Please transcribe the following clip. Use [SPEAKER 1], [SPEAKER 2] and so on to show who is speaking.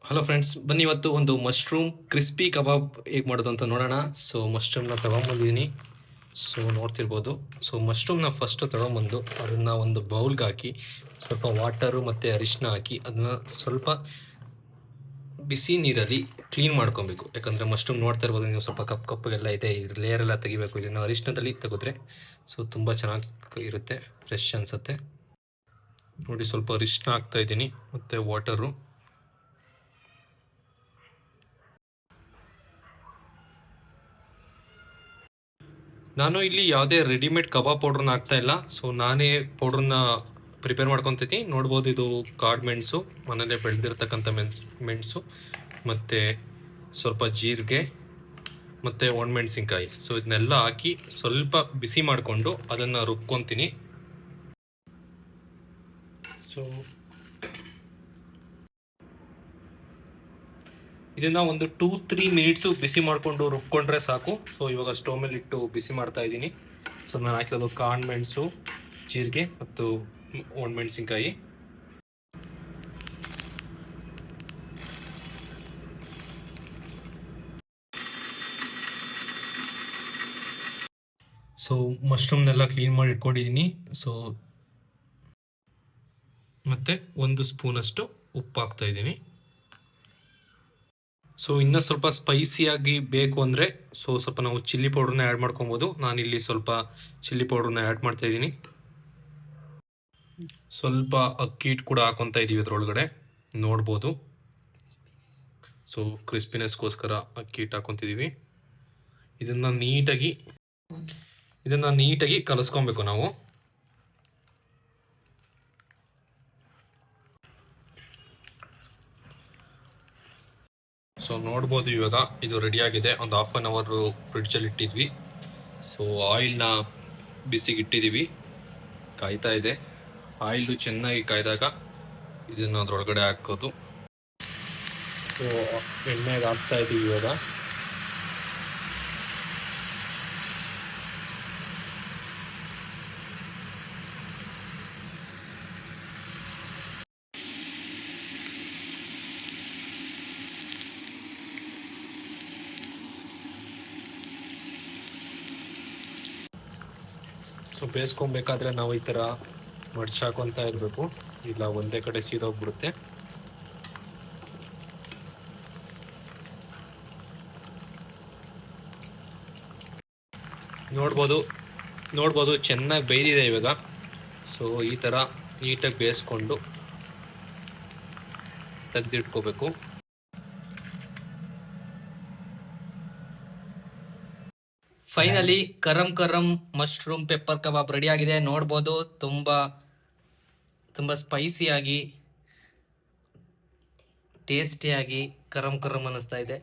[SPEAKER 1] Hello friends, ಬನ್ನಿ ಇವತ್ತು ಒಂದು ಮಶ್ರೂಮ್ ಕ್ರಿಸ್ಪಿ ಕಬಾಬ್ ಹೇಗೆ ಮಾಡೋದು ಅಂತ ನೋಡೋಣ. ಸೊ ಮಶ್ರೂಮ್ನ ತಗೊಂಬಂದಿದ್ದೀನಿ. ಸೊ ನೋಡ್ತಿರ್ಬೋದು. ಸೊ ಮಶ್ರೂಮ್ನ ಫಸ್ಟು ತಗೊಂಬಂದು ಅದನ್ನು ಒಂದು ಬೌಲ್ಗೆ ಹಾಕಿ ಸ್ವಲ್ಪ ವಾಟರು ಮತ್ತು ಅರಿಶಿನ ಹಾಕಿ ಅದನ್ನ ಸ್ವಲ್ಪ ಬಿಸಿ ನೀರಲ್ಲಿ ಕ್ಲೀನ್ ಮಾಡ್ಕೊಬೇಕು. ಯಾಕಂದರೆ ಮಶ್ರೂಮ್ ನೋಡ್ತಾ ಇರ್ಬೋದು ನೀವು, ಸ್ವಲ್ಪ ಕಪ್ಪಗೆಲ್ಲ ಇದೆ, ಇದ್ರ ಲೇಯರ್ ಎಲ್ಲ ತೆಗಿಬೇಕು. ಇದನ್ನು ಅರಿಶಿನದಲ್ಲಿ ತೆಗೆದ್ರೆ ಸೊ ತುಂಬ ಚೆನ್ನಾಗಿ ಇರುತ್ತೆ, ಫ್ರೆಶ್ ಅನಿಸುತ್ತೆ. ನೋಡಿ, ಸ್ವಲ್ಪ ಅರಿಶಿನ ಹಾಕ್ತಾ ಇದ್ದೀನಿ ಮತ್ತು ವಾಟರು. ನಾನು ಇಲ್ಲಿ ಯಾವುದೇ ರೆಡಿಮೇಡ್ ಕಬಾಬ್ ಪೌಡ್ರನ್ನ ಹಾಕ್ತಾ ಇಲ್ಲ. ಸೊ ನಾನೇ ಪೌಡ್ರನ್ನ ಪ್ರಿಪೇರ್ ಮಾಡ್ಕೊತೀನಿ. ನೋಡ್ಬೋದು, ಇದು ಕಾಡು ಮೆಣಸು, ಮನೇಲೆ ಬೆಳೆದಿರ್ತಕ್ಕಂಥ ಮೆಣಸು ಮತ್ತು ಸ್ವಲ್ಪ ಜೀರಿಗೆ ಮತ್ತು ಒಣಮೆಣಸಿನ್ಕಾಯಿ. ಸೊ ಇದನ್ನೆಲ್ಲ ಹಾಕಿ ಸ್ವಲ್ಪ ಬಿಸಿ ಮಾಡಿಕೊಂಡು ಅದನ್ನು ರುಬ್ಕೊತೀನಿ. ಸೊ ಇದನ್ನು ಒಂದು 2-3 ಮಿನಿಟ್ಸು ಬಿಸಿ ಮಾಡಿಕೊಂಡು ರುಬ್ಕೊಂಡ್ರೆ ಸಾಕು. ಸೊ ಇವಾಗ ಸ್ಟವ್ ಮೇಲೆ ಇಟ್ಟು ಬಿಸಿ ಮಾಡ್ತಾ ಇದ್ದೀನಿ. ಸೊ ನಾನು ಹಾಕಿರೋದು ಕಾಳು ಮೆಣಸು, ಜೀರಿಗೆ ಮತ್ತು ಒಣಮೆಣಸಿನ್ಕಾಯಿ. ಸೊ ಮಶ್ರೂಮ್ನೆಲ್ಲ ಕ್ಲೀನ್ ಮಾಡಿ ಇಟ್ಕೊಂಡಿದ್ದೀನಿ. ಸೊ ಮತ್ತು 1 ಸ್ಪೂನಷ್ಟು ಉಪ್ಪು ಹಾಕ್ತಾ ಇದ್ದೀನಿ. ಸೊ ಇನ್ನೂ ಸ್ವಲ್ಪ ಸ್ಪೈಸಿಯಾಗಿ ಬೇಕು ಅಂದರೆ ಸ್ವಲ್ಪ ನಾವು ಚಿಲ್ಲಿ ಪೌಡ್ರನ್ನ ಆ್ಯಡ್ ಮಾಡ್ಕೊಬೋದು. ನಾನಿಲ್ಲಿ ಸ್ವಲ್ಪ ಚಿಲ್ಲಿ ಪೌಡ್ರನ್ನ ಆ್ಯಡ್ ಮಾಡ್ತಾ ಇದ್ದೀನಿ. ಸ್ವಲ್ಪ ಅಕ್ಕಿ ಹಿಟ್ಟು ಕೂಡ ಹಾಕೊತಾ ಇದ್ದೀವಿ ಅದರೊಳಗಡೆ, ನೋಡ್ಬೋದು. ಸೊ ಕ್ರಿಸ್ಪಿನೆಸ್ಗೋಸ್ಕರ ಅಕ್ಕಿ ಹಿಟ್ಟು ಹಾಕೊತಿದ್ದೀವಿ. ಇದನ್ನು ನೀಟಾಗಿ ಕಲಿಸ್ಕೊಬೇಕು ನಾವು. ಸೊ ನೋಡ್ಬೋದು, ಇವಾಗ ಇದು ರೆಡಿಯಾಗಿದೆ. ಒಂದು 1/2 ಅವರ್ ಫ್ರಿಡ್ಜಲ್ಲಿ ಇಟ್ಟಿದ್ವಿ. ಸೊ ಆಯಿಲ್ನ ಬಿಸಿಗೆ ಇಟ್ಟಿದ್ದೀವಿ, ಕಾಯ್ತಾ ಇದೆ. ಆಯಿಲು ಚೆನ್ನಾಗಿ ಕಾಯ್ದಾಗ ಇದನ್ನು ಅದರೊಳಗಡೆ ಹಾಕೋದು. ಸೊ ಎಣ್ಣೆಗೆ ಹಾಕ್ತಾ ಇದ್ದೀವಿ ಇವಾಗ. ಸೊ ಬೇಯಿಸ್ಕೊಬೇಕಾದ್ರೆ ನಾವು ಈ ಥರ ಮಡ್ಚಾಕೊತಾ ಇರಬೇಕು, ಇಲ್ಲ ಒಂದೇ ಕಡೆ ಸೀದೋಗ್ಬಿಡುತ್ತೆ. ನೋಡ್ಬೋದು ಚೆನ್ನಾಗಿ ಬೇಯ್ದಿದೆ ಇವಾಗ. ಸೊ ಈ ಥರ ನೀಟಾಗಿ ಬೇಯಿಸ್ಕೊಂಡು ತೆಗೆದಿಟ್ಕೋಬೇಕು.
[SPEAKER 2] ಫೈನಲಿ ಕರಂ ಮಶ್ರೂಮ್ ಪೆಪ್ಪರ್ ಕಬಾಬ್ ರೆಡಿ ಆಗಿದೆ. ನೋಡ್ಬೋದು, ತುಂಬ ಸ್ಪೈಸಿಯಾಗಿ ಟೇಸ್ಟಿಯಾಗಿ ಕರಂ ಅನ್ನಿಸ್ತಾ ಇದೆ.